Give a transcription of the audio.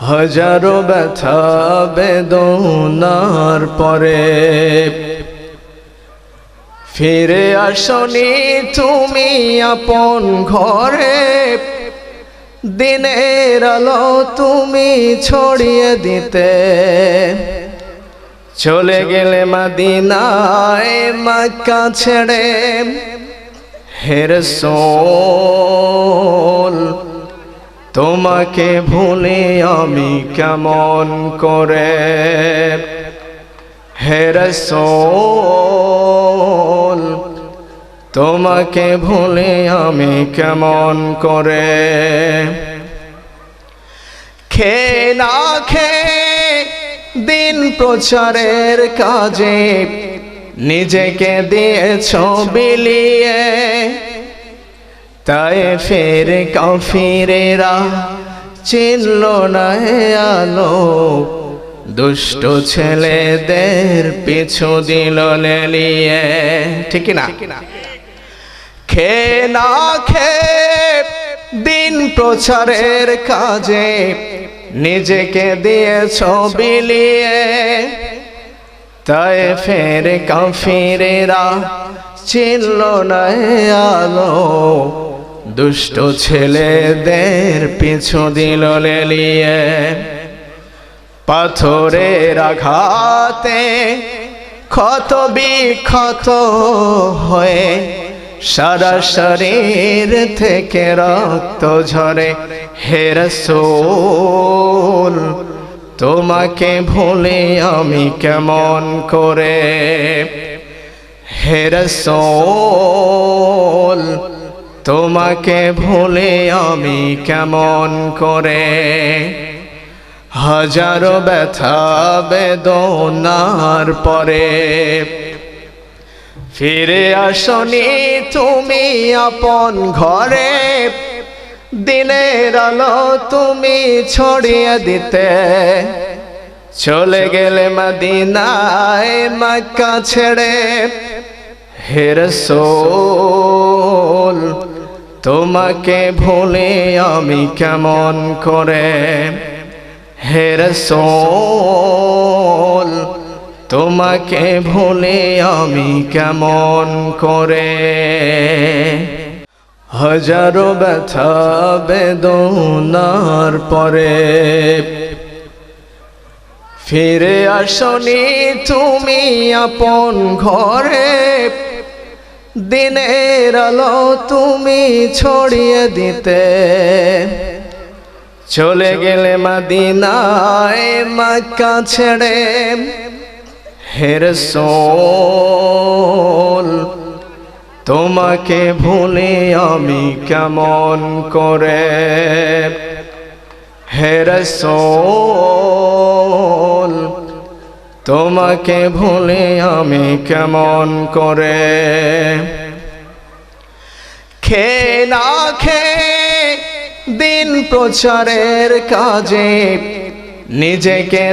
হাজারো ব্যথা বেদনার পরে ফিরে আসনি তুমি আপন ঘরে। দিনের আলো তুমি ছড়িয়ে দিতে চলে গেলে মদিনায় মক্কা ছেড়ে। হে রাসূল তোমাকে ভুলে আমি কেমন করে। হে রাসূল তোমাকে ভুলে আমি কেমন করে। খেয়ে না খেয়ে দিন প্রচারের কাজে নিজেকে দিয়েছ বিলিয়ে। তায়েফের কাফিরেরা চিনল না আলো, দুষ্ট ছেলেদের পিছু দিল লেলিয়ে। ঠিক না? খেয়ে না খেয়ে দিন প্রচারের কাজে নিজেকে দিয়েছ বিলিয়ে। তায়েফের কাফিরেরা চিনল না আলো, দুষ্ট ছেলেদের পিছু দিল লেলিয়ে। পাথরের আঘাতে ক্ষত বিক্ষত হয়ে সারা শরীর থেকে রক্ত ঝরে। হে রাসূল তোমাকে ভুলে আমি কেমন করে। হে রাসূল তোমাকে ভুলে আমি কেমন করে। হাজারো ব্যথা বেদনার পরে ফিরে আসনি তুমি আপন ঘরে। দিনের আলো তুমি ছড়িয়ে দিতে চলে গেলে মদিনায় মক্কা ছেড়ে। হে রাসূল তোমাকে ভুলে আমি কেমন করে। হে রাসূল তোমাকে ভুলে আমি কেমন করে। হাজারো ব্যথা বেদনার পরে ফিরে আসনি তুমি আপন ঘরে। দিনের আলো তুমি ছড়িয়ে দিতে চলে গেলে মদিনায় মক্কা ছেড়ে। হে রাসূল তোমাকে ভুলে আমি কেমন করে। হে রাসূল তোমাকে ভুলে আমি কেমন করে। খেয়ে না খেয়ে দিন প্রচারের কাজে নিজেকে